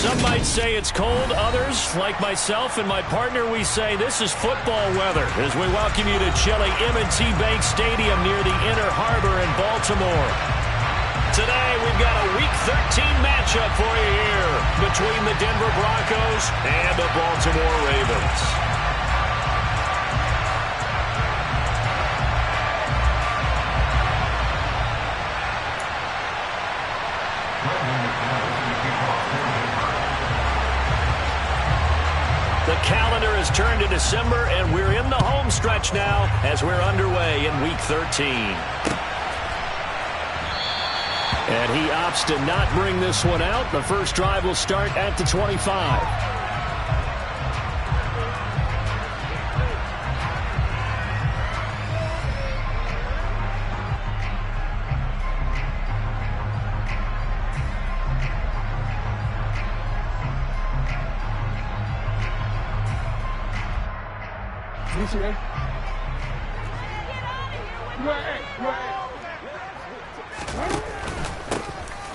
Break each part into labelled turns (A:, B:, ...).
A: Some might say it's cold. Others, like myself and my partner, we say this is football weather as we welcome you to chilly M&T Bank Stadium near the Inner Harbor in Baltimore. Today, we've got a Week 13 matchup for you here between the Denver Broncos and the Baltimore Ravens. The calendar has turned to December, and we're in the home stretch now as we're underway in Week 13. And he opts to not bring this one out. The first drive will start at the 25.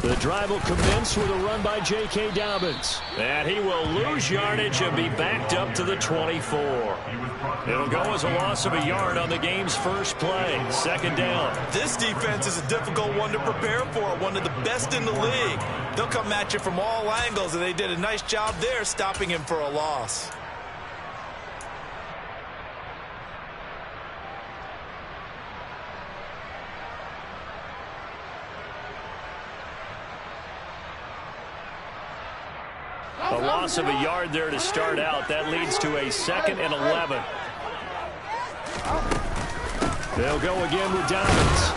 A: The drive will commence with a run by J.K. Dobbins. And he will lose yardage and be backed up to the 24. It'll go as a loss of a yard on the game's first play. Second down.
B: This defense is a difficult one to prepare for, one of the best in the league. They'll come at you from all angles, and they did a nice job there stopping him for a loss.
A: A loss of a yard there to start out. That leads to a 2nd and 11. They'll go again with Dobbins.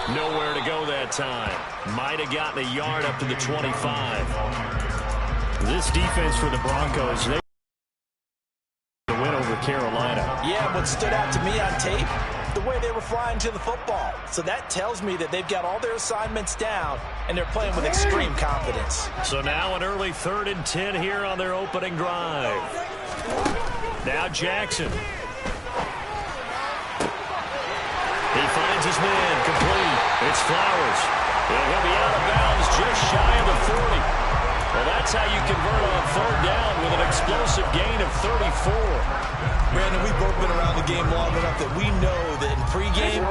A: Nowhere to go that time. Might have gotten a yard up to the 25. This defense for the Broncos, they win over Carolina.
B: Yeah, what stood out to me on tape, the way they were flying to the football. So that tells me that they've got all their assignments down, and they're playing with extreme confidence.
A: So now an early 3rd and 10 here on their opening drive. Now Jackson. He finds his man, complete. It's Flowers. And he'll be out of bounds just shy of the 40. Well, that's how you convert on 3rd down with an explosive gain of 34.
B: Brandon, we've both been around the game long enough that we know that in pregame,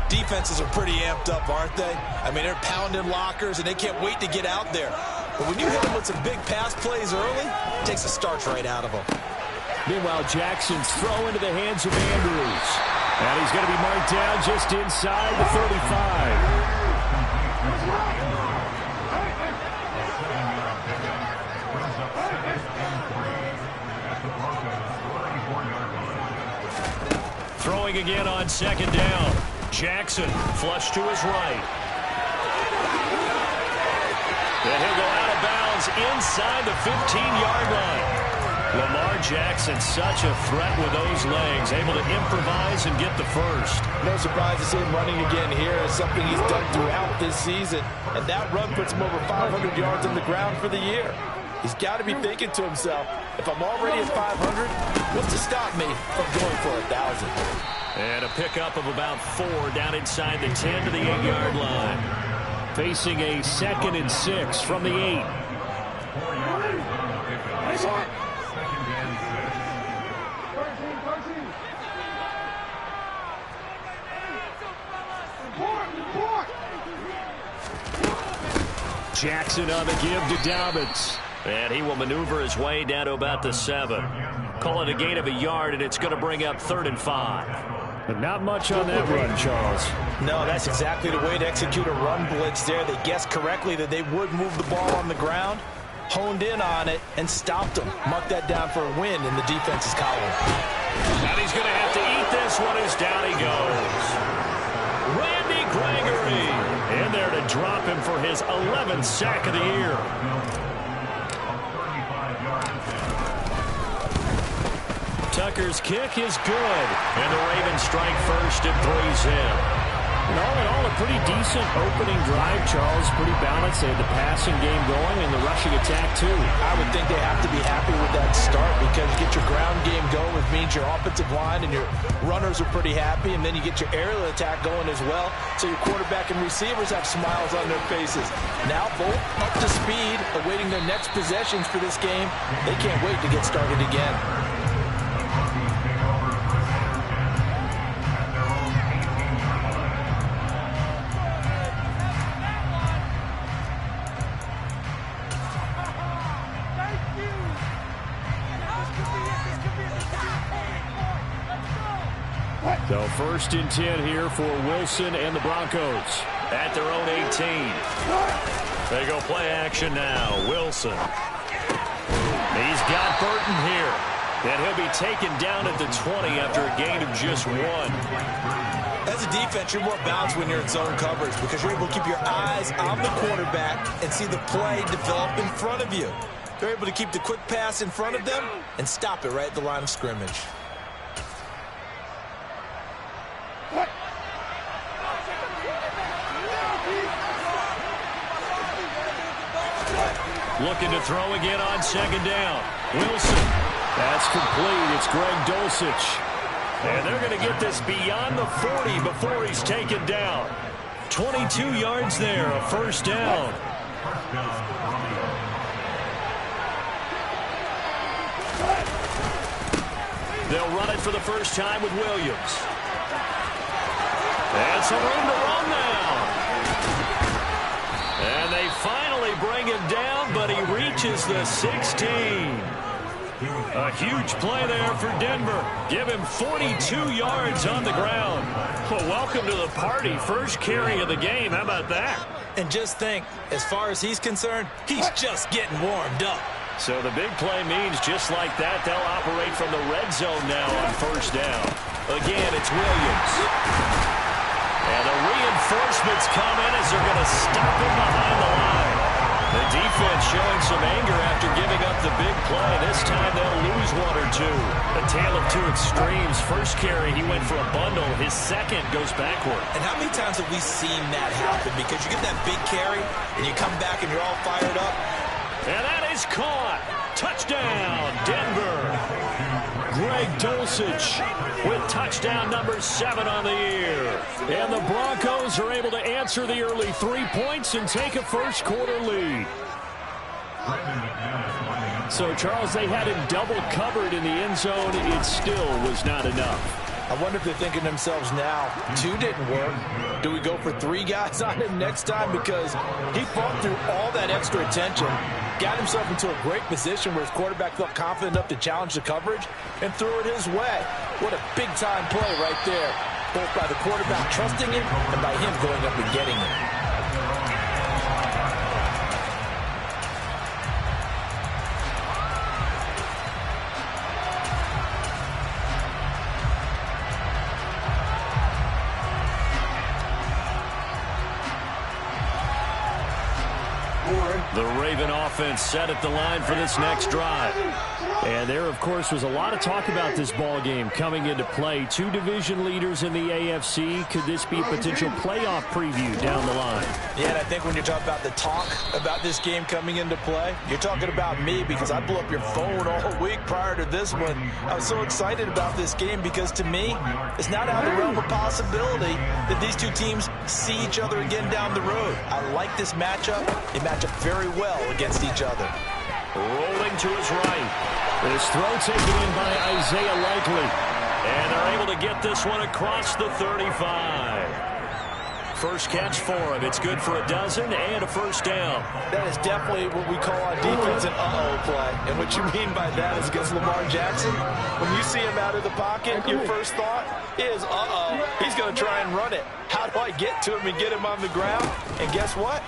B: defenses are pretty amped up, aren't they? I mean, they're pounding lockers, and they can't wait to get out there. But when you hit them with some big pass plays early, it takes the starch right out of them.
A: Meanwhile, Jackson's throw into the hands of Andrews. And he's going to be marked down just inside the 35. Throwing again on 2nd down. Jackson flush to his right. And he'll go out of bounds inside the 15-yard line. Lamar Jackson, such a threat with those legs, able to improvise and get the first.
B: No surprise to see him running again here. It's something he's done throughout this season. And that run puts him over 500 yards on the ground for the year. He's got to be thinking to himself, if I'm already at 500, what's to stop me from going for 1,000?
A: And a pickup of about 4 down inside the 10 to the 8-yard line. Facing a 2nd and 6 from the 8. Jackson on the give to Dobbins. And he will maneuver his way down to about the 7. Call it a gain of a yard, and it's going to bring up 3rd and 5. But not much on that run, Charles.
B: No, that's exactly the way to execute a run blitz there. They guessed correctly that they would move the ball on the ground, honed in on it, and stopped them. Mark that down for a win in the defense's column.
A: And he's going to have to eat this one as down he goes. Randy Gregory in there to drop him for his 11th sack of the year. Tucker's kick is good, and the Ravens strike first and 3's in. And all in all, a pretty decent opening drive, Charles. Pretty balanced. They had the passing game going and the rushing attack, too.
B: I would think they have to be happy with that start because you get your ground game going, which means your offensive line and your runners are pretty happy, and then you get your aerial attack going as well, so your quarterback and receivers have smiles on their faces. Now both up to speed, awaiting their next possessions for this game. They can't wait to get started again.
A: So 1st and 10 here for Wilson and the Broncos at their own 18. They go play action now. Wilson. He's got Burton here. And he'll be taken down at the 20 after a gain of just 1.
B: As a defense, you're more balanced when you're in zone coverage because you're able to keep your eyes on the quarterback and see the play develop in front of you. They're able to keep the quick pass in front of them and stop it right at the line of scrimmage.
A: Looking to throw again on 2nd down. Wilson. That's complete. It's Greg Dulcich. And they're going to get this beyond the 40 before he's taken down. 22 yards there, a 1st down. They'll run it for the first time with Williams. And some room to run now. And they finally bring him down, but he reaches the 16. A huge play there for Denver. Give him 42 yards on the ground. Well, welcome to the party. First carry of the game. How about that?
B: And just think, as far as he's concerned, he's just getting warmed up.
A: So the big play means just like that, they'll operate from the red zone now on 1st down. Again, it's Williams. And the reinforcements come in as they're going to stop him behind the line. The defense showing some anger after giving up the big play. This time they'll lose 1 or 2. A tale of 2 extremes. First carry, he went for a bundle. His second goes backward.
B: And how many times have we seen that happen? Because you get that big carry, and you come back and you're all fired up.
A: And that is caught. Touchdown, Denver. Greg Dulcich with touchdown number 7 on the year. And the Broncos are able to answer the early 3 points and take a first-quarter lead. So, Charles, they had him double covered in the end zone. It still was not enough.
B: I wonder if they're thinking to themselves now, 2 didn't work. Do we go for 3 guys on him next time? Because he fought through all that extra attention, got himself into a great position where his quarterback felt confident enough to challenge the coverage and threw it his way. What a big-time play right there, both by the quarterback trusting him and by him going up and getting it.
A: The Raven offense set at the line for this next drive. And there, of course, was a lot of talk about this ball game coming into play. 2 division leaders in the AFC. Could this be a potential playoff preview down the line?
B: Yeah, and I think when you're talking about the talk about this game coming into play, you're talking about me because I blew up your phone all week prior to this one. I was so excited about this game because, to me, it's not out of the realm of possibility that these 2 teams see each other again down the road. I like this matchup. They match up very well against each other.
A: Rolling to his right. This throw taken in by Isaiah Likely. And they're able to get this one across the 35. First catch for him. It's good for a dozen and a first down.
B: That is definitely what we call on defense an uh-oh play. And what you mean by that is against Lamar Jackson, when you see him out of the pocket, your first thought is, uh-oh, he's going to try and run it. How do I get to him and get him on the ground? And guess what?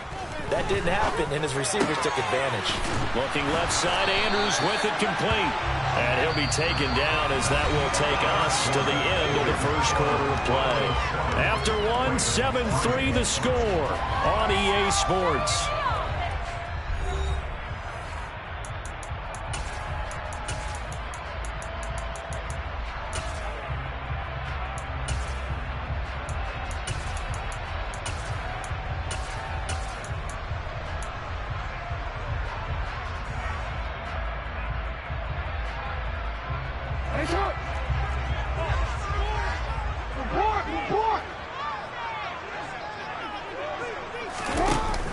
B: That didn't happen, and his receivers took advantage.
A: Looking left side, Andrews with it complete. And he'll be taken down as that will take us to the end of the first quarter of play. After 7-3 the score on EA Sports.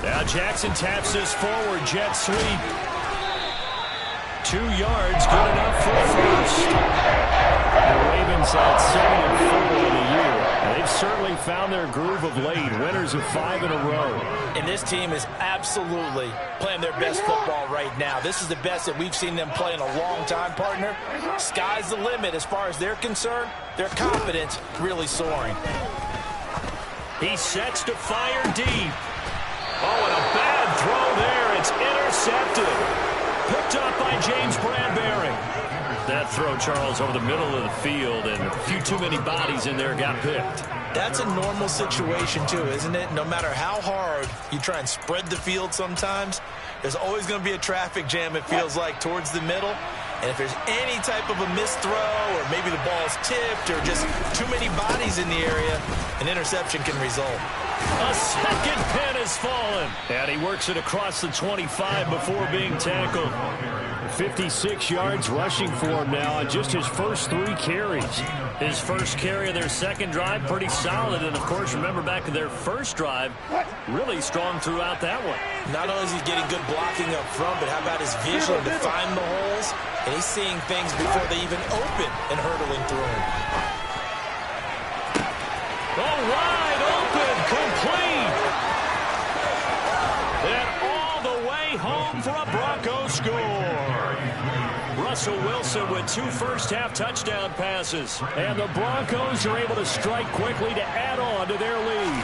A: Now Jackson taps this forward, jet sweep. 2 yards, good enough for a first. The Ravens at 7-4 in the year. And they've certainly found their groove of late. Winners of 5 in a row.
B: And this team is absolutely playing their best football right now. This is the best that we've seen them play in a long time, partner. Sky's the limit as far as they're concerned. Their confidence really soaring.
A: He sets to fire deep. Oh, and a bad throw there. It's intercepted. Picked up by James Bradbury. That throw, Charles, over the middle of the field, and a few too many bodies in there got picked.
B: That's a normal situation, too, isn't it? No matter how hard you try and spread the field sometimes, there's always going to be a traffic jam, it feels like, towards the middle. And if there's any type of a missed throw, or maybe the ball's tipped, or just too many bodies in the area, an interception can result.
A: A second pin has fallen. And he works it across the 25 before being tackled. 56 yards rushing for him now on just his first 3 carries. His first carry of their second drive, pretty solid. And, of course, remember back to their first drive, really strong throughout that one.
B: Not only is he getting good blocking up front, but how about his vision to find the holes? And he's seeing things before they even open and hurdling through them.
A: Oh, wide open, complete. And all the way home for a Broncos score. Russell Wilson with 2 first-half touchdown passes. And the Broncos are able to strike quickly to add on to their lead.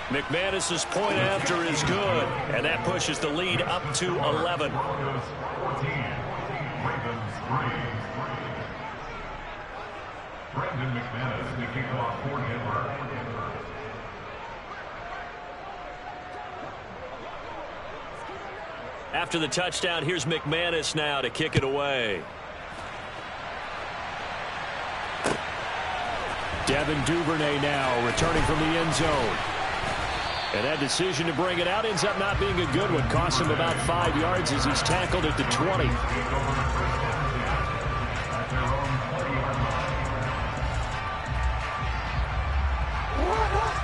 A: McManus's point after is good, and that pushes the lead up to 11.
C: Brendan McManus, the kickoff for Denver.
A: After the touchdown, here's McManus now to kick it away. Devin Duvernay now returning from the end zone. And that decision to bring it out ends up not being a good one. Costs him about 5 yards as he's tackled at the 20.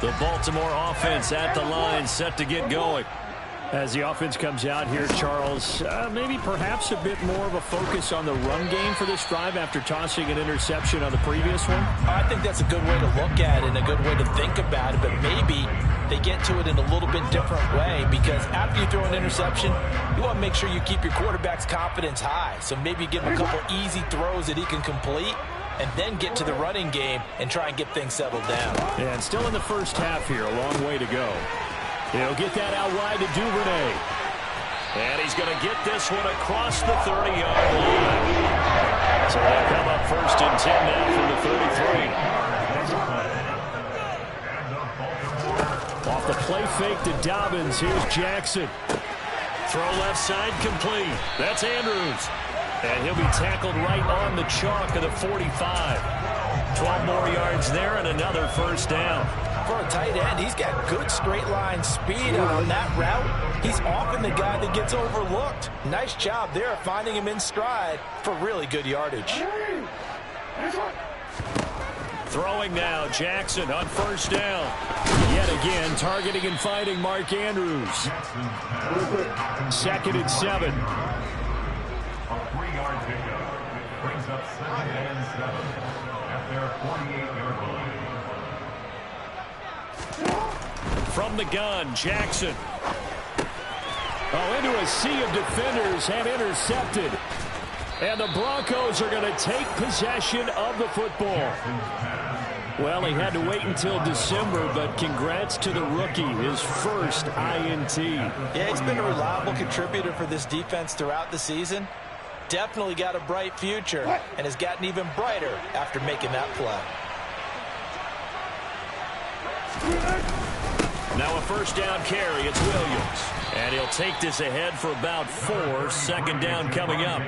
A: The Baltimore offense at the line, set to get going. As the offense comes out here, Charles, maybe perhaps a bit more of a focus on the run game for this drive after tossing an interception on the previous one?
B: I think that's a good way to look at it and a good way to think about it, but maybe they get to it in a little bit different way, because after you throw an interception, you want to make sure you keep your quarterback's confidence high. So maybe give him a couple easy throws that he can complete, and then get to the running game and try and get things settled down.
A: And still in the first half here, a long way to go. He'll get that out wide to Duvernay. And he's going to get this one across the 30-yard line. So they'll come up 1st and 10 now from the 33. Off the play fake to Dobbins. Here's Jackson. Throw left side complete. That's Andrews. And he'll be tackled right on the chalk of the 45. 12 more yards there and another first down.
B: For a tight end, he's got good straight line speed, and on that route, he's often the guy that gets overlooked. Nice job there finding him in stride for really good yardage.
A: Throwing now, Jackson on first down. Yet again, targeting and finding Mark Andrews. 2nd and 7.
C: A 3-yard pickup brings up 2nd and 7 at their 48-yard line.
A: From the gun, Jackson. Oh, into a sea of defenders and intercepted. And the Broncos are going to take possession of the football. Well, he had to wait until December, but congrats to the rookie, his first INT.
B: Yeah, he's been a reliable contributor for this defense throughout the season. Definitely got a bright future, and has gotten even brighter after making that play.
A: Now a first down carry, it's Williams. And he'll take this ahead for about 4. 2nd down coming up.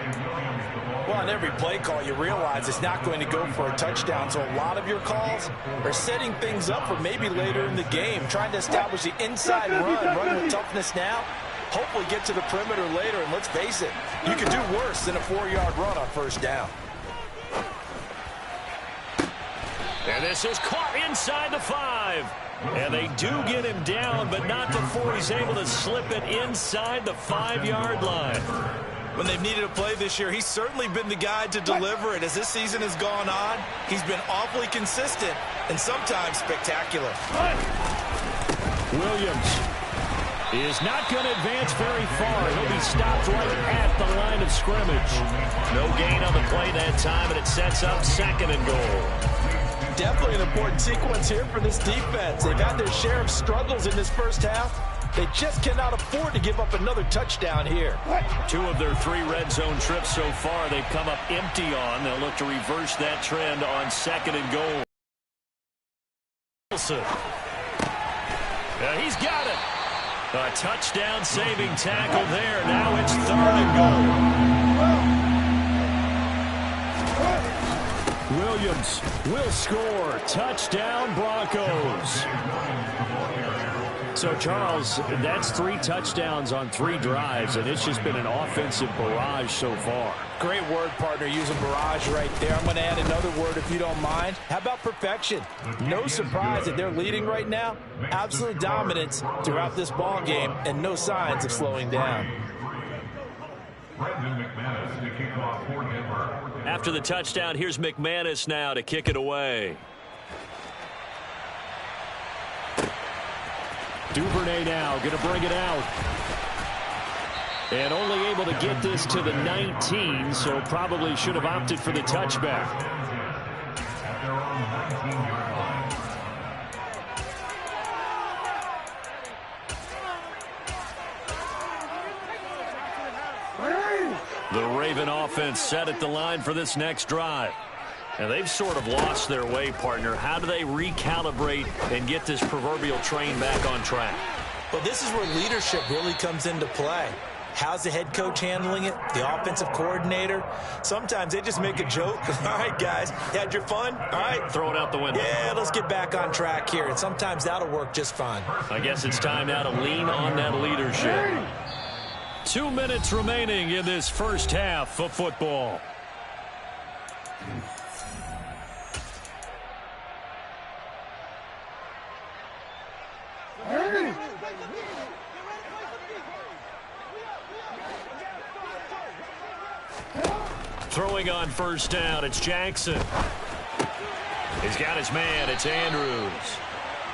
B: Well, on every play call, you realize it's not going to go for a touchdown, so a lot of your calls are setting things up for maybe later in the game, trying to establish the inside run with toughness now, hopefully get to the perimeter later. And let's face it, you could do worse than a 4-yard run on first down.
A: And this is caught inside the 5. And they do get him down, but not before he's able to slip it inside the 5-yard line.
B: When they've needed a play this year, he's certainly been the guy to deliver it. As this season has gone on, he's been awfully consistent and sometimes spectacular.
A: Williams is not going to advance very far. He'll be stopped right at the line of scrimmage. No gain on the play that time, and it sets up 2nd and goal.
B: Definitely an important sequence here for this defense. They've had their share of struggles in this first half. They just cannot afford to give up another touchdown here.
A: 2 of their 3 red zone trips so far they've come up empty on. They'll look to reverse that trend on 2nd and goal. Wilson. He's got it. A touchdown saving tackle there. Now it's 3rd and goal. Williams will score. Touchdown, Broncos. So, Charles, that's 3 touchdowns on 3 drives, and it's just been an offensive barrage so far.
B: Great word, partner, using barrage right there. I'm going to add another word if you don't mind. How about perfection? No surprise that they're leading right now. Absolute dominance throughout this ball game, and no signs of slowing down.
A: After the touchdown, here's McManus now to kick it away. Duvernay now going to bring it out. And only able to get this to the 19, so probably should have opted for the touchback. The Raven offense set at the line for this next drive. And they've sort of lost their way, partner. How do they recalibrate and get this proverbial train back on track?
B: Well, this is where leadership really comes into play. How's the head coach handling it? The offensive coordinator? Sometimes they just make a joke. All right, guys, you had your fun? All right.
A: Throw it out the window.
B: Yeah, let's get back on track here. And sometimes that'll work just fine.
A: I guess it's time now to lean on that leadership. 2 minutes remaining in this first half of football. Throwing on first down, it's Jackson. He's got his man, it's Andrews.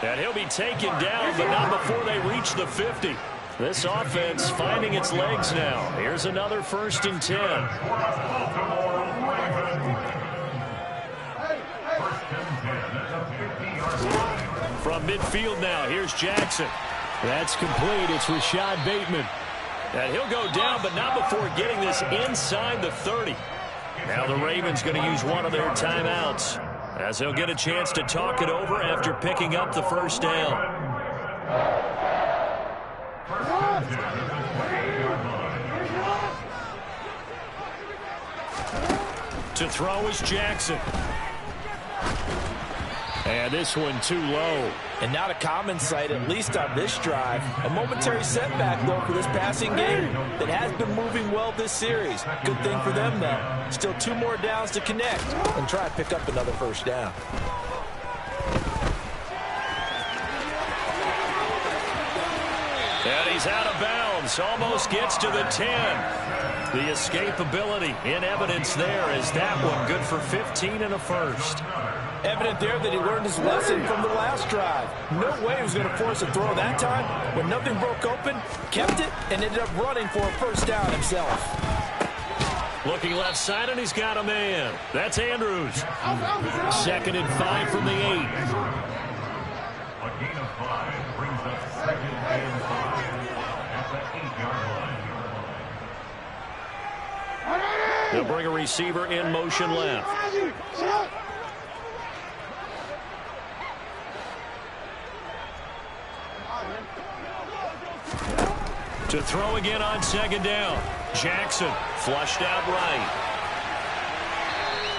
A: And he'll be taken down, but not before they reach the 50. This offense finding its legs now. Here's another 1st and 10. From midfield now, here's Jackson. That's complete. It's Rashad Bateman. And he'll go down, but not before getting this inside the 30. Now the Ravens going to use one of their timeouts, as they'll get a chance to talk it over after picking up the first down. To throw is Jackson. And this one too low.
B: And not a common sight, at least on this drive. A momentary setback, though, for this passing game that has been moving well this series. Good thing for them, though. Still 2 more downs to connect and try to pick up another first down.
A: And he's out of bounds. Almost gets to the 10. The escapability in evidence there is that one good for 15 and a first.
B: Evident there that he learned his lesson from the last drive. No way he was going to force a throw that time. When nothing broke open, kept it, and ended up running for a first down himself.
A: Looking left side, and he's got a man. That's Andrews. 2nd and 5 from the 8.
C: A gain of 5 brings up 2nd and 5 at the 8-yard line.
A: They'll bring a receiver in motion left. To throw again on 2nd down. Jackson flushed out right.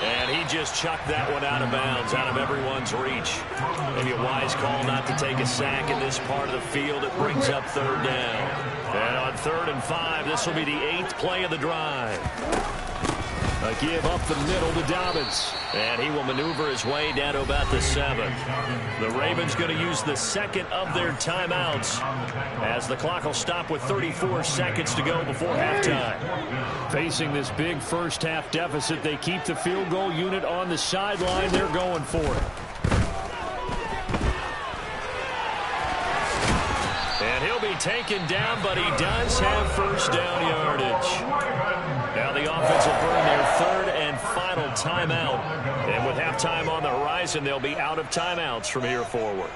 A: And he just chucked that one out of bounds, out of everyone's reach. Maybe a wise call not to take a sack in this part of the field. It brings up third down. And on 3rd and 5, this will be the 8th play of the drive. A give up the middle to Dobbins. And he will maneuver his way down to about the 7. The Ravens going to use the second of their timeouts as the clock will stop with 34 seconds to go before halftime. Facing this big first-half deficit, they keep the field goal unit on the sideline. They're going for it. And he'll be taken down, but he does have first down yardage. Now the offense will burn their 3rd and final timeout. And with halftime on the horizon, they'll be out of timeouts from here forward.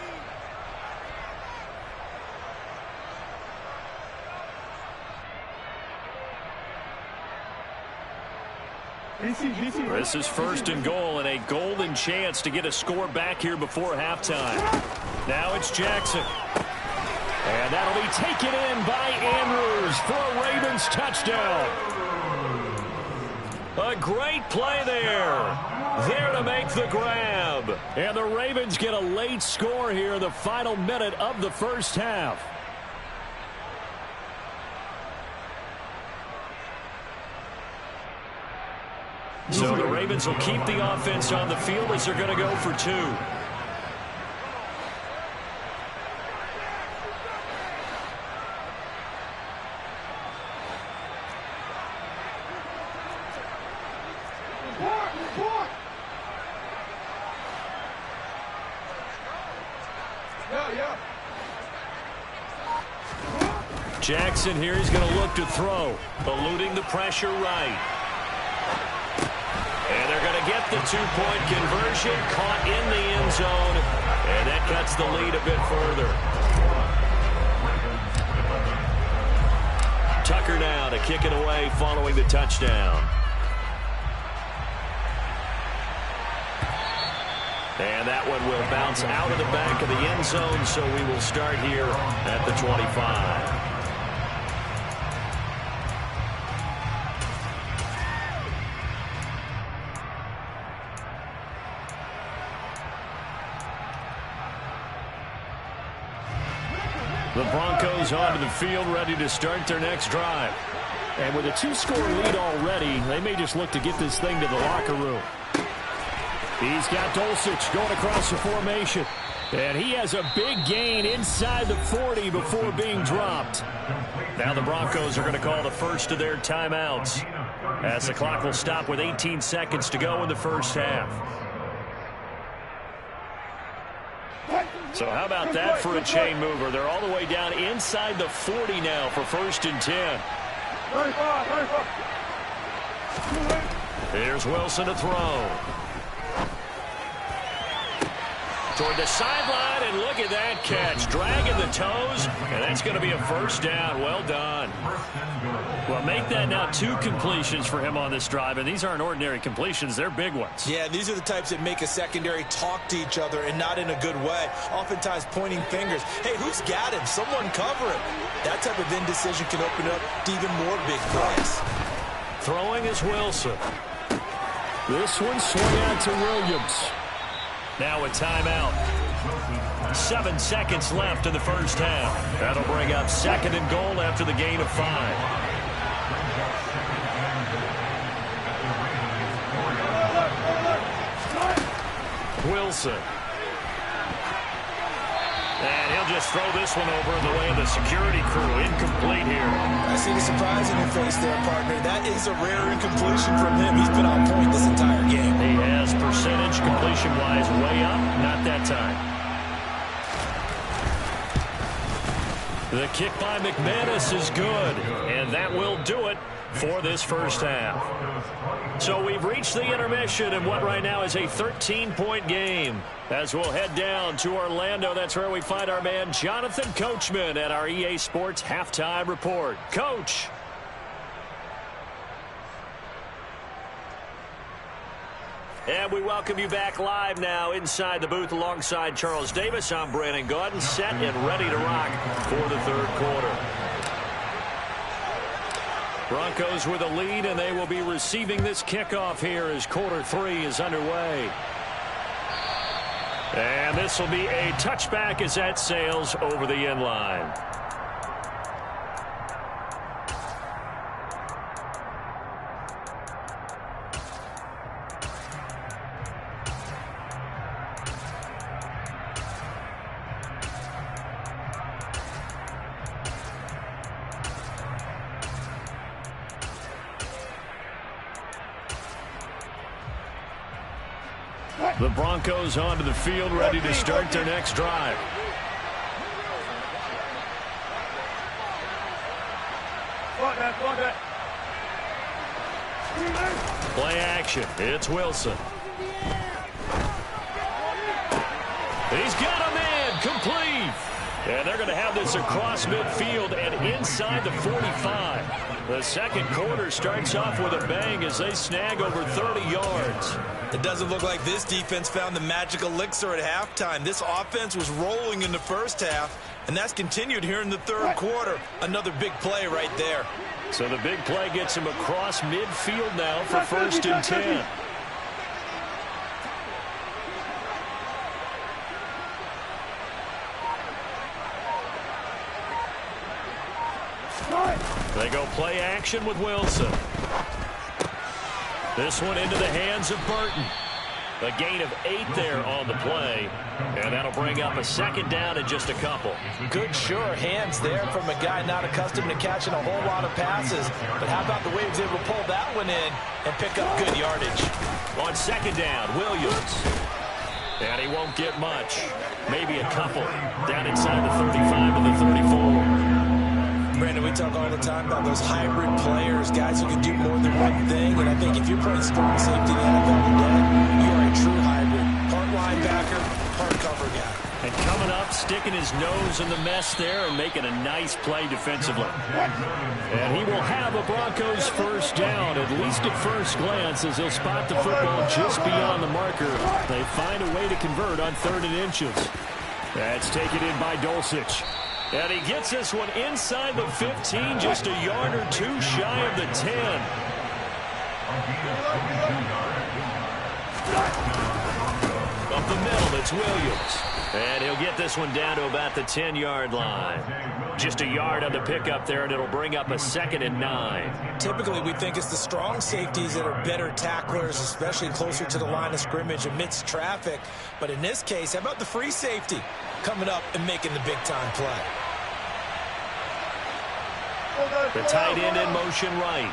A: This is 1st and goal and a golden chance to get a score back here before halftime. Now it's Jackson. And that'll be taken in by Andrews for a Ravens touchdown. A great play there. There to make the grab. And the Ravens get a late score here in the final minute of the first half. So the Ravens will keep the offense on the field as they're going to go for 2. Jackson here, he's going to look to throw, eluding the pressure right. And they're going to get the 2-point conversion, caught in the end zone, and that cuts the lead a bit further. Tucker now to kick it away following the touchdown. And that one will bounce out of the back of the end zone, so we will start here at the 25. The Broncos onto the field, ready to start their next drive. And with a 2-score lead already, they may just look to get this thing to the locker room. He's got Dulcich going across the formation. And he has a big gain inside the 40 before being dropped. Now the Broncos are going to call the first of their timeouts, as the clock will stop with 18 seconds to go in the first half. So how about that for a chain mover? They're all the way down inside the 40 now for 1st and 10. Here's Wilson to throw. Toward the sideline, and look at that catch. Dragging the toes, and that's going to be a first down. Well done. Well, make that now 2 completions for him on this drive, and these aren't ordinary completions. They're big ones.
B: Yeah, these are the types that make a secondary talk to each other, and not in a good way. Oftentimes pointing fingers. Hey, who's got him? Someone cover him. That type of indecision can open up to even more big plays.
A: Throwing is Wilson. This one swung out to Williams. Now a timeout. 7 seconds left in the first half. That'll bring up 2nd and goal after the gain of 5. Wilson. And he'll just throw this one over in the way of the security crew. Incomplete here.
B: I see the surprise in your face there, partner. That is a rare incompletion from him. He's been on point this entire game.
A: He has percentage completion-wise way up. Not that time. The kick by McManus is good. And that will do it for this first half. So we've reached the intermission in what right now is a 13-point game. As we'll head down to Orlando, that's where we find our man Jonathan Coachman at our EA Sports Halftime Report. Coach. And we welcome you back live now inside the booth alongside Charles Davis. I'm Brandon Gaudin, set and ready to rock for the third quarter. Broncos with a lead, and they will be receiving this kickoff here as quarter 3 is underway. And this will be a touchback as that sails over the end line. The Broncos onto the field, ready to start their next drive. Play action. It's Wilson. He's got a man complete. And they're going to have this across midfield and inside the 45. The second quarter starts off with a bang as they snag over 30 yards.
B: It doesn't look like this defense found the magic elixir at halftime. This offense was rolling in the first half, and that's continued here in the third quarter. Another big play right there.
A: So the big play gets him across midfield now for 1st and 10. They go play action with Wilson. This one into the hands of Burton. A gain of 8 there on the play. And that'll bring up a second down in just a couple.
B: Good, sure hands there from a guy not accustomed to catching a whole lot of passes. But how about the way he was able to pull that one in and pick up good yardage?
A: On second down, Williams. And he won't get much. Maybe a couple. Down inside the 35 and the 34.
B: Brandon, we talk all the time about those hybrid players, guys who can do more than one thing. And I think if you're playing strong safety in the NFL today, you are a true hybrid. Part linebacker, part cover guy.
A: And coming up, sticking his nose in the mess there and making a nice play defensively. And he will have a Broncos first down, at least at first glance, as he'll spot the football just beyond the marker. They find a way to convert on 3rd and inches. That's taken in by Dulcich. And he gets this one inside the 15, just a yard or 2 shy of the 10. Up the middle, it's Williams. And he'll get this one down to about the 10-yard line. Just a yard on the pickup there, and it'll bring up a 2nd and 9.
B: Typically, we think it's the strong safeties that are better tacklers, especially closer to the line of scrimmage amidst traffic. But in this case, how about the free safety coming up and making the big-time play?
A: The tight end in motion right.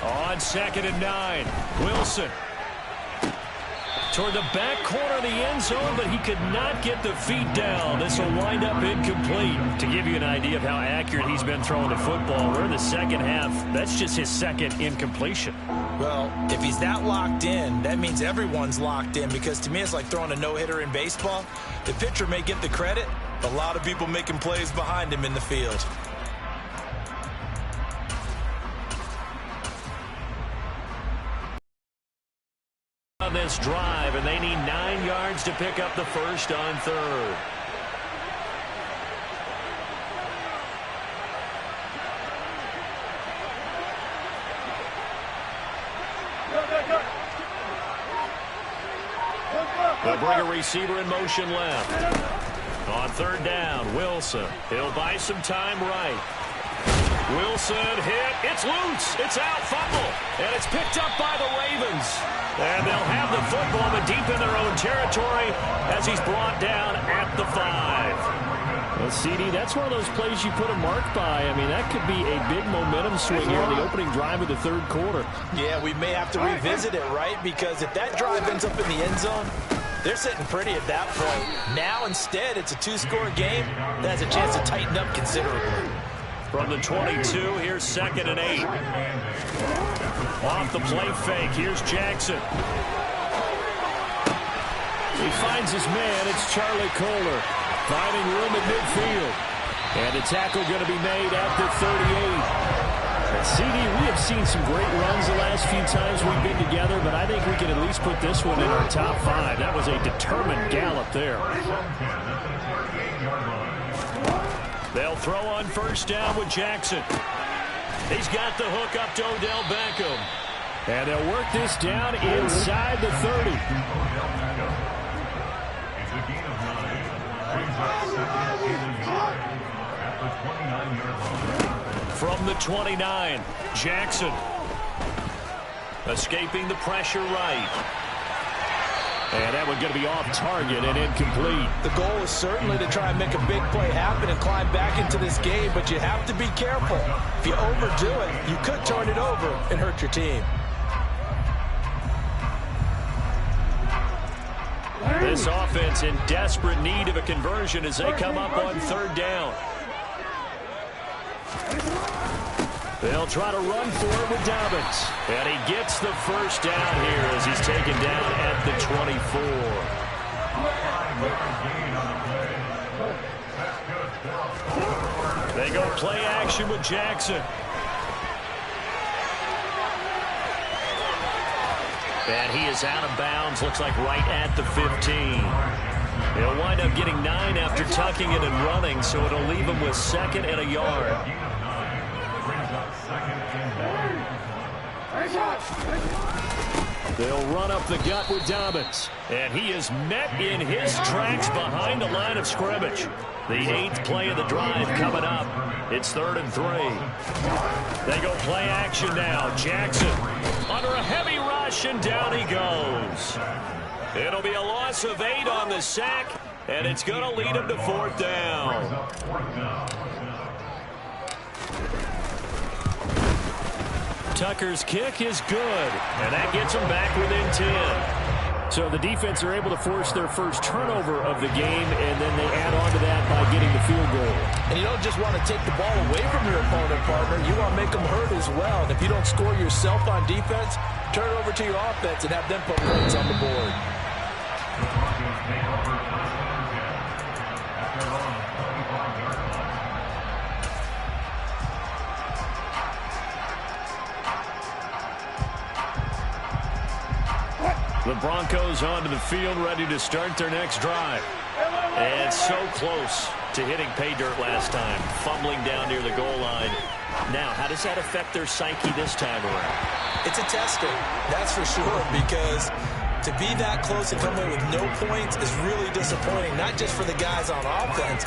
A: On 2nd and 9, Wilson. Toward the back corner of the end zone, but he could not get the feet down. This will wind up incomplete. To give you an idea of how accurate he's been throwing the football, we're in the second half. That's just his 2nd incompletion.
B: Well, if he's that locked in, that means everyone's locked in, because to me it's like throwing a no-hitter in baseball. The pitcher may get the credit, but a lot of people making plays behind him in the field.
A: On this drive, and they need 9 yards to pick up the first on 3rd. They'll bring a receiver in motion left. On 3rd down, Wilson. He'll buy some time right. Wilson hit. It's loose. It's out. Fumble. And it's picked up by the Ravens. And they'll have the football, but deep in their own territory as he's brought down at the 5. Well, CD, that's one of those plays you put a mark by. I mean, that could be a big momentum swing here in the opening drive of the 3rd quarter.
B: Yeah, we may have to revisit it, right? Because if that drive ends up in the end zone, they're sitting pretty at that point. Now, instead, it's a 2-score game that has a chance to tighten up considerably.
A: From the 22, here's 2nd and 8. Off the play fake, here's Jackson. He finds his man, it's Charlie Kohler, finding room at midfield. And the tackle going to be made at the 38. And CD, we have seen some great runs the last few times we've been together, but I think we can at least put this one in our top 5. That was a determined gallop there. They'll throw on first down with Jackson. He's got the hook up to Odell Beckham. And they'll work this down inside the 30.
C: It's a gain of 9. Brings up second and yard at the 29-yard line.
A: From the 29, Jackson escaping the pressure right. And that one going to be off target and incomplete.
B: The goal is certainly to try and make a big play happen and climb back into this game, but you have to be careful. If you overdo it, you could turn it over and hurt your team.
A: This offense in desperate need of a conversion as they come up on third down. They'll try to run for it with Dobbins. And he gets the first down here as he's taken down at the 24. They go play action with Jackson. And he is out of bounds, looks like right at the 15. He'll wind up getting 9 after tucking it and running, so it'll leave him with 2nd and a yard. They'll run up the gut with Dobbins. And he is met in his tracks behind the line of scrimmage. The 8th play of the drive coming up. It's 3rd and 3. They go play action now. Jackson under a heavy rush, and down he goes. It'll be a loss of 8 on the sack, and it's going to lead him to 4th down. Tucker's kick is good, and that gets them back within 10. So the defense are able to force their first turnover of the game, and then they add on to that by getting the field goal.
B: And you don't just want to take the ball away from your opponent, partner. You want to make them hurt as well. And if you don't score yourself on defense, turn it over to your offense and have them put points on the board.
A: The Broncos onto the field, ready to start their next drive. And so close to hitting pay dirt last time, fumbling down near the goal line. Now, how does that affect their psyche this time around?
B: It's a tester, that's for sure, because to be that close and come away with no points is really disappointing, not just for the guys on offense,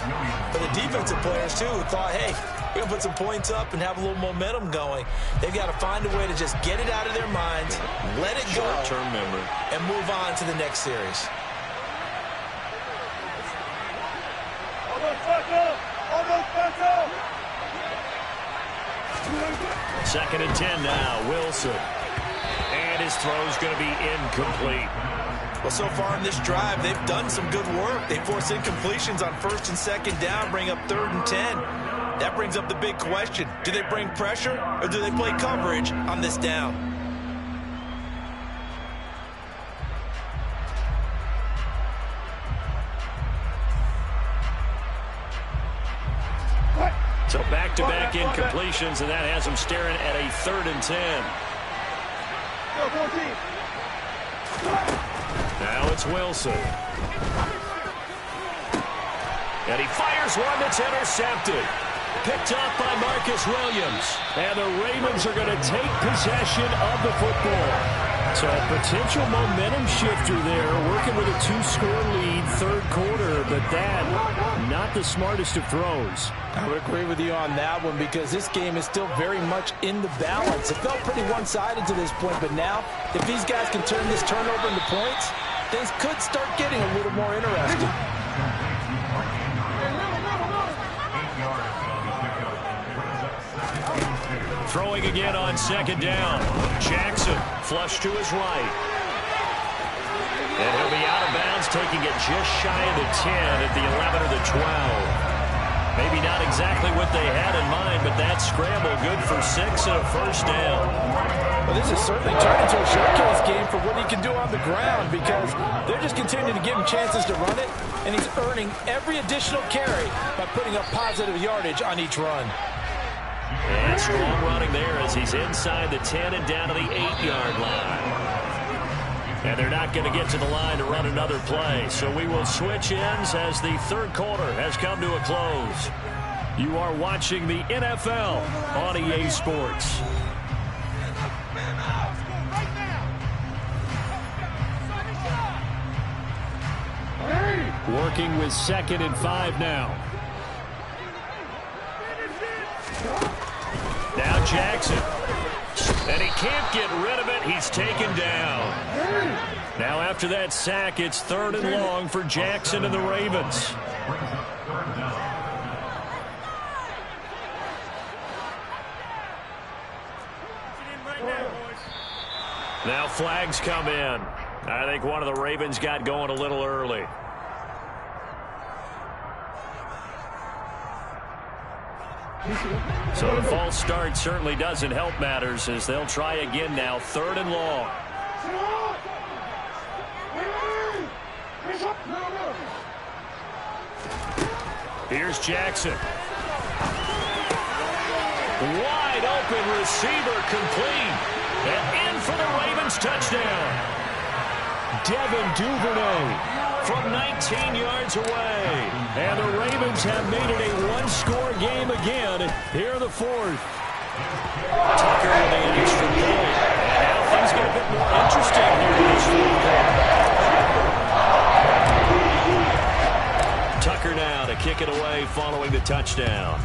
B: but the defensive players, too, who thought, hey, we're going to put some points up and have a little momentum going. They've got to find a way to just get it out of their minds, let it go,
A: short-term memory,
B: and move on to the next series.
A: Second and 10 now, Wilson. And his throw's going to be incomplete.
B: Well, so far in this drive, they've done some good work. They force incompletions on 1st and 2nd down, bring up 3rd and 10. That brings up the big question. Do they bring pressure or do they play coverage on this down?
A: So back-to-back incompletions, and that has them staring at a 3rd and 10. Now it's Wilson. And he fires one that's intercepted. Picked up by Marcus Williams. And the Ravens are going to take possession of the football. So a potential momentum shifter there, working with a 2-score lead, 3rd quarter, but that, not the smartest of throws.
B: I would agree with you on that one because this game is still very much in the balance. It felt pretty one-sided to this point, but now, if these guys can turn this turnover into points, things could start getting a little more interesting.
A: Throwing again on 2nd down. Jackson, flush to his right. And he'll be out of bounds, taking it just shy of the 10 at the 11 or the 12. Maybe not exactly what they had in mind, but that scramble good for 6 and a 1st down.
B: Well, this has certainly turned into a showcase game for what he can do on the ground because they're just continuing to give him chances to run it, and he's earning every additional carry by putting up positive yardage on each run.
A: And And strong running there as he's inside the 10 and down to the 8-yard line. And they're not going to get to the line to run another play. So we will switch ends as the third quarter has come to a close. You are watching the NFL on EA Sports. Working with 2nd and 5 now. Now Jackson. And he can't get rid of it. He's taken down. Now after that sack, it's 3rd and long for Jackson and the Ravens. Now flags come in. I think one of the Ravens got going a little early. So the false start certainly doesn't help matters as they'll try again now. 3rd and long. Here's Jackson. Wide open receiver complete. And in for the Ravens touchdown. Devin Duvernay from 19 yards away. And the Ravens have made it a one-score game again here in the 4th. Tucker with an extra point. And now things get a bit more interesting here in this 4th quarter. Tucker now to kick it away following the touchdown.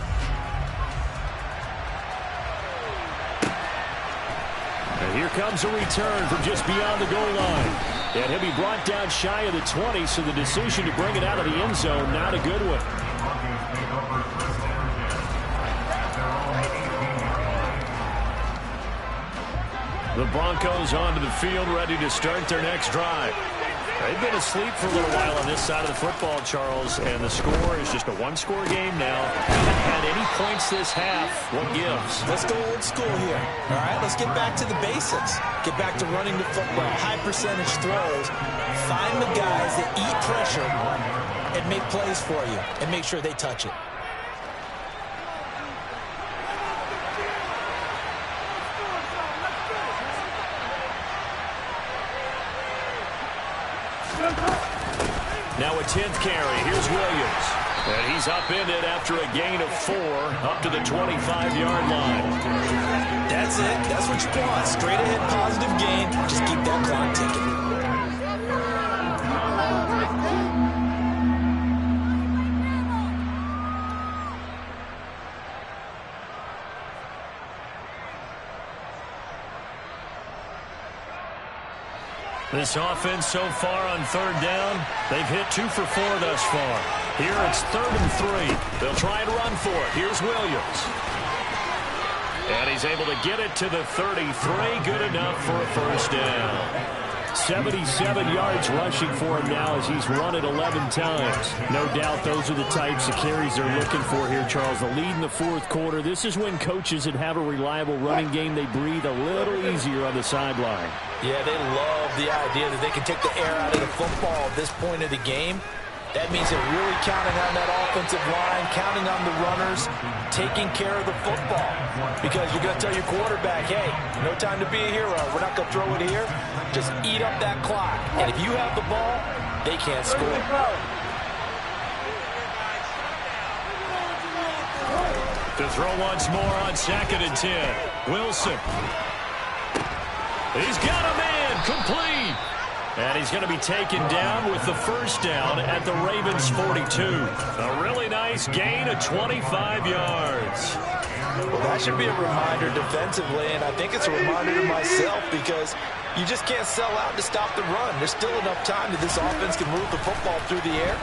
A: And here comes a return from just beyond the goal line. And he'll be brought down shy of the 20, so the decision to bring it out of the end zone, not a good one. The Broncos onto the field, ready to start their next drive. They've been asleep for a little while on this side of the football, Charles, and the score is just a one-score game now. Haven't had any points this half. What gives?
B: Let's go old school here. All right, let's get back to the basics. Get back to running the football, high percentage throws. Find the guys that eat pressure and make plays for you and make sure they touch it.
A: Now a 10th carry. Here's Williams. And he's upended after a gain of 4 up to the 25-yard line.
B: That's it. That's what you want. Straight ahead positive gain. Just keep that clock ticking.
A: This offense so far on 3rd down, they've hit 2 for 4 thus far. Here it's 3rd and 3. They'll try and run for it. Here's Williams. And he's able to get it to the 33. Good enough for a 1st down. 77 yards rushing for him now as he's run it 11 times. No doubt those are the types of carries they're looking for here, Charles. The lead in the 4th quarter. This is when coaches that have a reliable running game, they breathe a little easier on the sideline.
B: Yeah, they love the idea that they can take the air out of the football at this point of the game. That means they're really counting on that offensive line, counting on the runners, taking care of the football. Because you're going to tell your quarterback, hey, no time to be a hero. We're not going to throw it here. Just eat up that clock. And if you have the ball, they can't score.
A: To throw once more on 2nd and 10. Wilson. He's got a man complete. And he's going to be taken down with the 1st down at the Ravens' 42. A really nice gain of 25 yards.
B: Well, that should be a reminder defensively, and I think it's a reminder to myself because you just can't sell out to stop the run. There's still enough time that this offense can move the football through the air,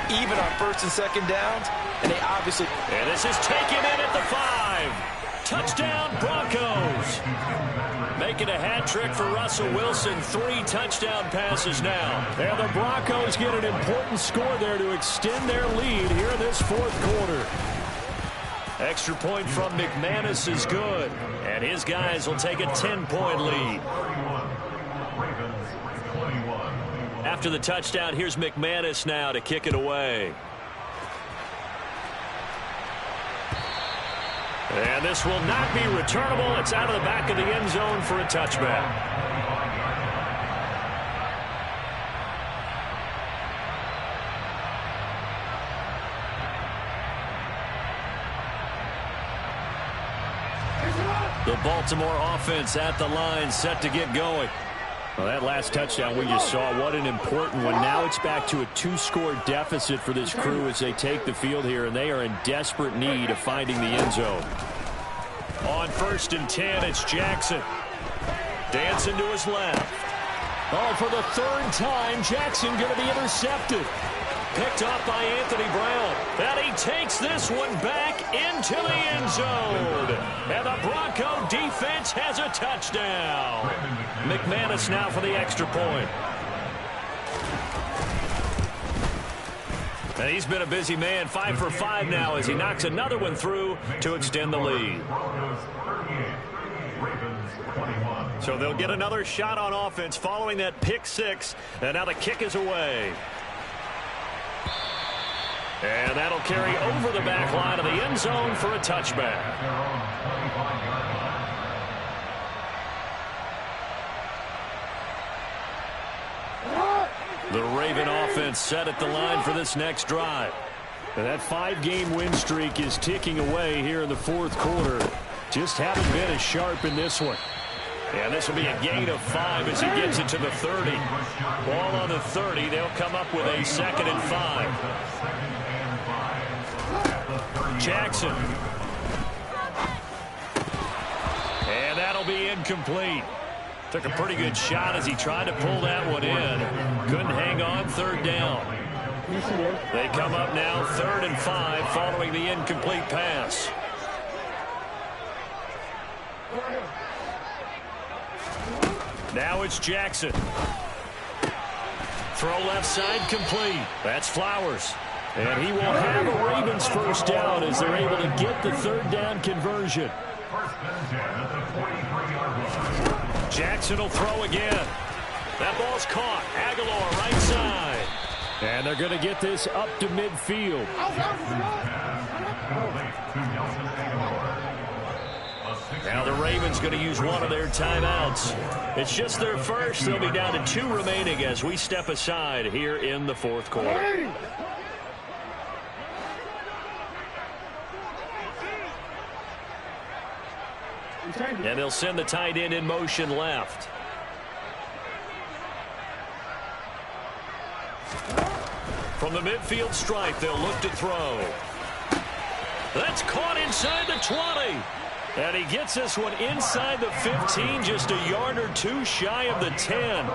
B: even on 1st and 2nd downs, and they obviously...
A: And this is taken in at the 5. Touchdown, Broncos. Making a hat trick for Russell Wilson. 3 touchdown passes now. And the Broncos get an important score there to extend their lead here in this 4th quarter. Extra point from McManus is good. And his guys will take a 10-point lead. After the touchdown, here's McManus now to kick it away. And this will not be returnable. It's out of the back of the end zone for a touchback. The Baltimore offense at the line, set to get going. Well, that last touchdown we just saw, what an important one. Now it's back to a 2-score deficit for this crew as they take the field here, and they are in desperate need of finding the end zone. On 1st and 10, it's Jackson. Dancing to his left. Oh, for the 3rd time, Jackson going to be intercepted. Picked off by Anthony Brown. And he takes this one back into the end zone. And the Bronco defense has a touchdown. McManus now for the extra point. And he's been a busy man, 5 for 5 now as he knocks another one through to extend the lead. So they'll get another shot on offense following that pick 6. And now the kick is away. And that'll carry over the back line of the end zone for a touchback. The Raven offense set at the line for this next drive. And that 5-game win streak is ticking away here in the 4th quarter. Just haven't been as sharp in this one. And this will be a gain of 5 as he gets it to the 30. Ball on the 30. They'll come up with a 2nd and 5. Jackson. And that'll be incomplete. Took a pretty good shot as he tried to pull that one in. Couldn't hang on, 3rd down. They come up now 3rd and 5 following the incomplete pass. Now it's Jackson. Throw left side complete. That's Flowers. And he will have a Ravens 1st down as they're able to get the 3rd down conversion. Jackson will throw again. That ball's caught. Aguilar right side. And they're going to get this up to midfield. Now the Ravens going to use one of their timeouts. It's just their first. They'll be down to 2 remaining as we step aside here in the 4th quarter. And they'll send the tight end in motion left. From the midfield stripe, they'll look to throw. That's caught inside the 20. And he gets this one inside the 15, just a yard or 2 shy of the 10.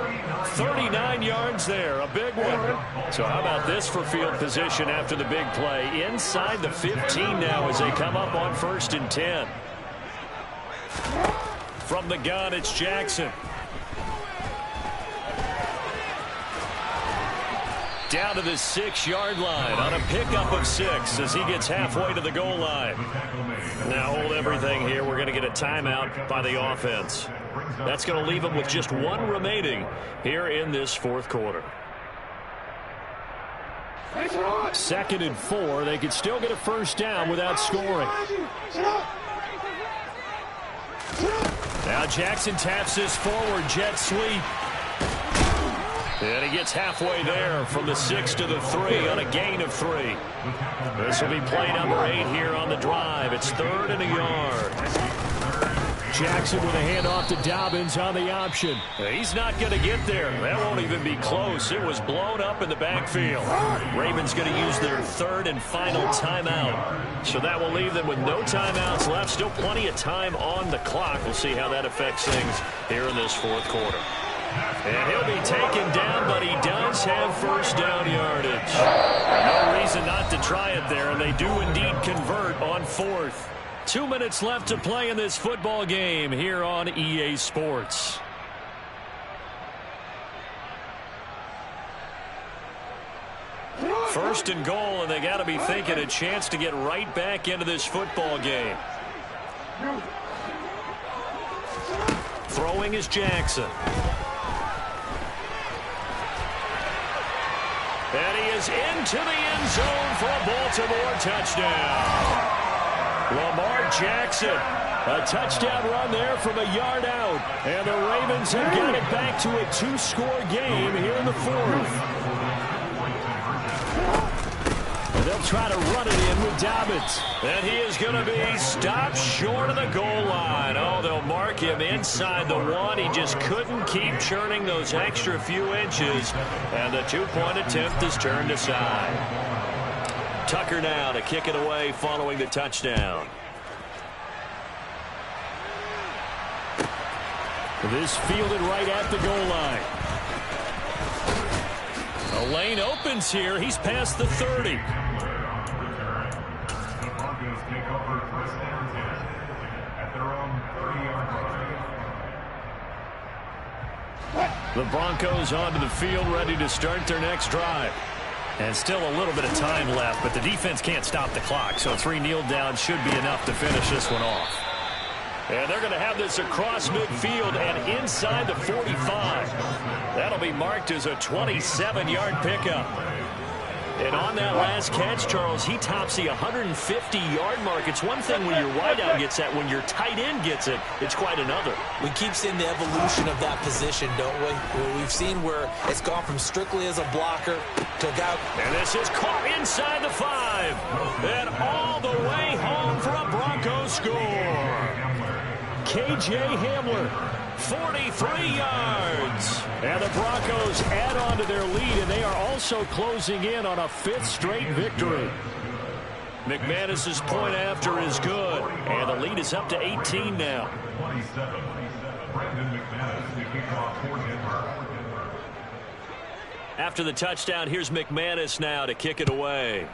A: 39 yards there, a big one. So how about this for field position after the big play? Inside the 15 now as they come up on 1st and 10. From the gun, it's Jackson. Down to the 6-yard line on a pickup of 6 as he gets halfway to the goal line. Now hold everything here. We're going to get a timeout by the offense. That's going to leave them with just 1 remaining here in this 4th quarter. 2nd and 4. They could still get a 1st down without scoring. Now Jackson taps this forward jet sweep. And he gets halfway there from the 6 to the 3 on a gain of 3. This will be play number 8 here on the drive. It's 3rd and a yard. Jackson with a handoff to Dobbins on the option. He's not going to get there. That won't even be close. It was blown up in the backfield. Ravens going to use their 3rd and final timeout. So that will leave them with no timeouts left. Still plenty of time on the clock. We'll see how that affects things here in this 4th quarter. And he'll be taken down, but he does have 1st down yardage. No reason not to try it there, and they do indeed convert on 4th. 2 minutes left to play in this football game here on EA Sports. First and goal, and they got to be thinking a chance to get right back into this football game. Throwing is Jackson. And he is into the end zone for a Baltimore touchdown. Lamar Jackson. A touchdown run there from a yard out. And the Ravens have got it back to a 2-score game here in the fourth. And they'll try to run it in with Dobbins. And he is going to be stopped short of the goal line. Oh, they'll mark him inside the 1. He just couldn't keep churning those extra few inches. And the 2-point attempt is turned aside. Tucker now to kick it away following the touchdown. This fielded right at the goal line. A lane opens here. He's past the 30.
C: The Broncos take over first and 10 at their own 30-yard line.
A: The Broncos onto the field, ready to start their next drive. And still a little bit of time left, but the defense can't stop the clock, so 3 kneel downs should be enough to finish this one off. And they're going to have this across midfield and inside the 45. That'll be marked as a 27-yard pickup. And on that last catch, Charles, he tops the 150-yard mark. It's one thing when your wideout gets that. When your tight end gets it, it's quite another.
B: We keep seeing the evolution of that position, don't we? We've seen where it's gone from strictly as a blocker to a guy.
A: And this is caught inside the 5. And all the way home for a Broncos score. K.J. Hamler, 43 yards. And the Broncos add on to their lead, and they are also closing in on a 5th straight victory. McManus's point after is good, and the lead is up to 18 now.
C: 27. Brandon McManus to kick off for Denver.
A: After the touchdown, here's McManus now to kick it away.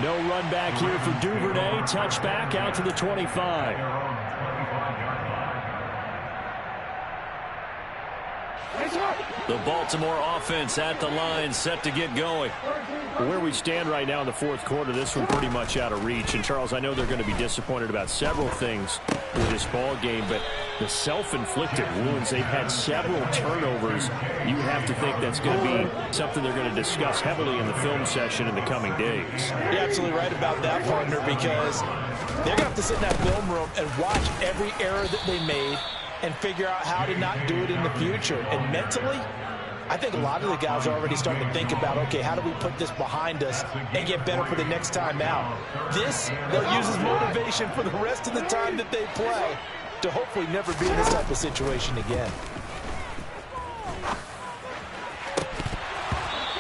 A: No run back here for Duvernay. Touchback out to the 25. The Baltimore offense at the line, set to get going. Where we stand right now in the fourth quarter, this one pretty much out of reach. And, Charles, I know they're going to be disappointed about several things with this ball game, but the self-inflicted wounds, they've had several turnovers. You have to think that's going to be something they're going to discuss heavily in the film session in the coming days.
B: You're absolutely right about that, partner, because they're going to have to sit in that film room and watch every error that they made and figure out how to not do it in the future. And mentally, I think a lot of the guys are already starting to think about, okay, how do we put this behind us and get better for the next time out? This, they'll use as motivation for the rest of the time that they play to hopefully never be in this type of situation again.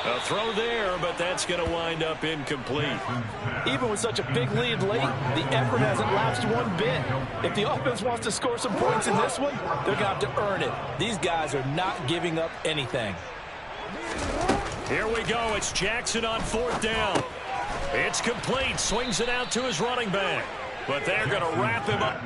A: A throw there, but that's going to wind up incomplete.
B: Even with such a big lead late, the effort hasn't lapsed one bit. If the offense wants to score some points in this one, they're going to have to earn it. These guys are not giving up anything.
A: Here we go. It's Jackson on 4th down. It's complete. Swings it out to his running back. But they're going to wrap him up.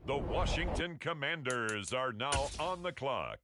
D: The Washington Commanders are now on the clock.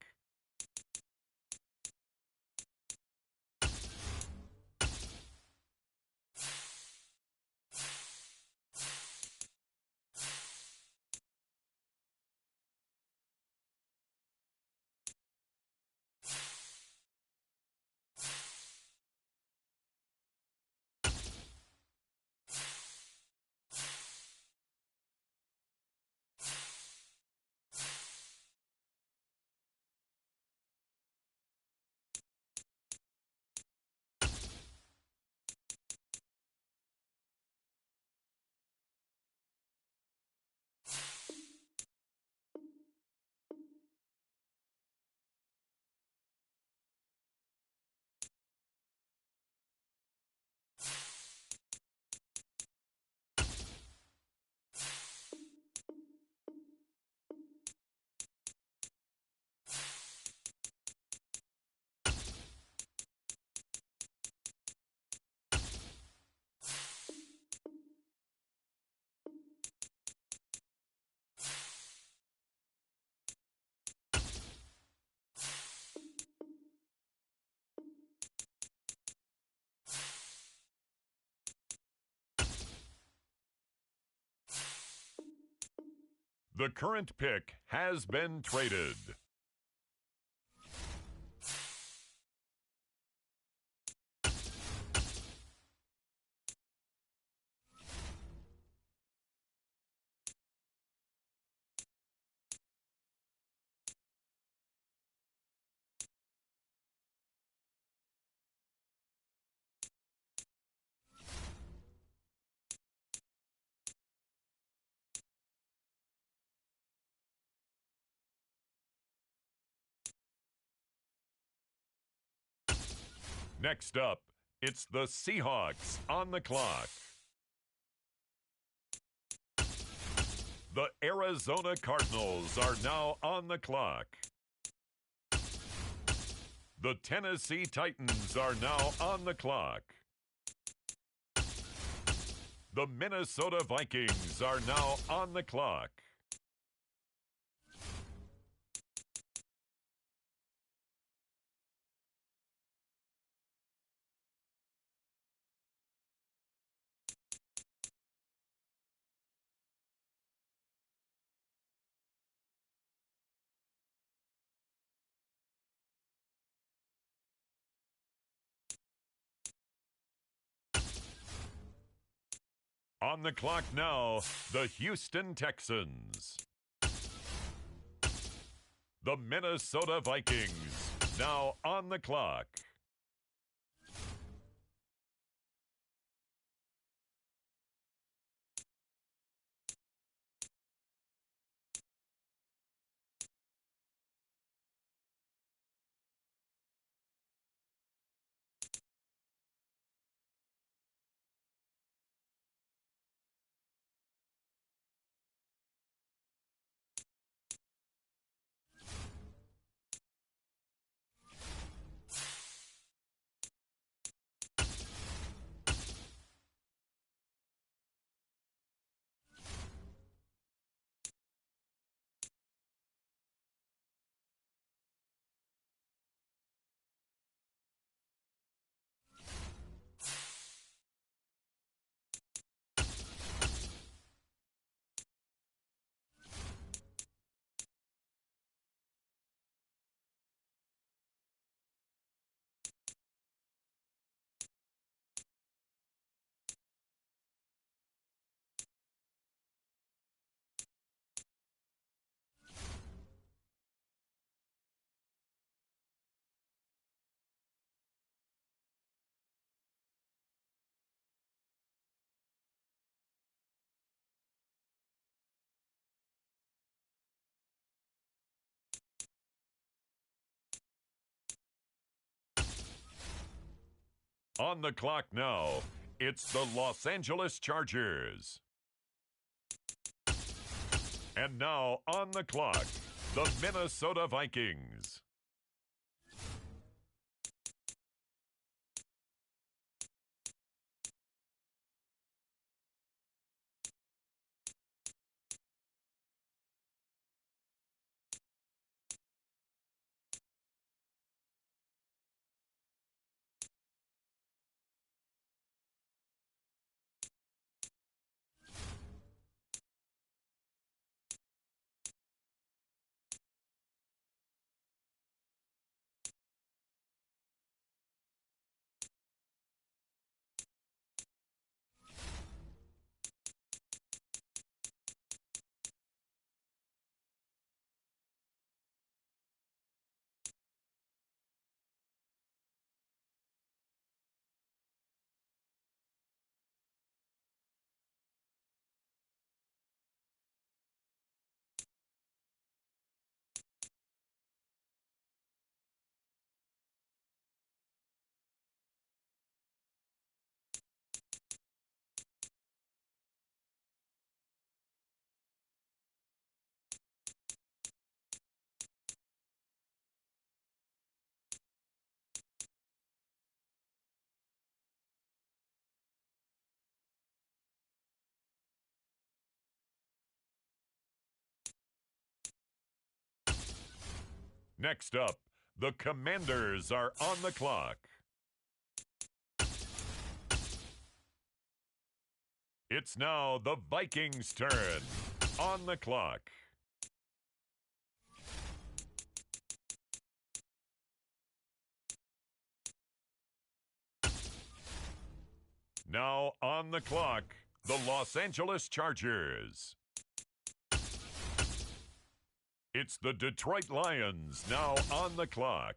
D: The current pick has been traded. Next up, it's the Seahawks on the clock. The Arizona Cardinals are now on the clock. The Tennessee Titans are now on the clock. The Minnesota Vikings are now on the clock. On the clock now, the Houston Texans. The Minnesota Vikings, now on the clock. On the clock now, it's the Los Angeles Chargers. And now on the clock, the Minnesota Vikings. Next up, the Commanders are on the clock. It's now the Vikings' turn. On the clock. Now on the clock, the Los Angeles Chargers. It's the Detroit Lions now on the clock.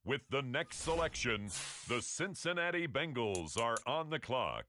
D: With the next selection, the Cincinnati Bengals are on the clock.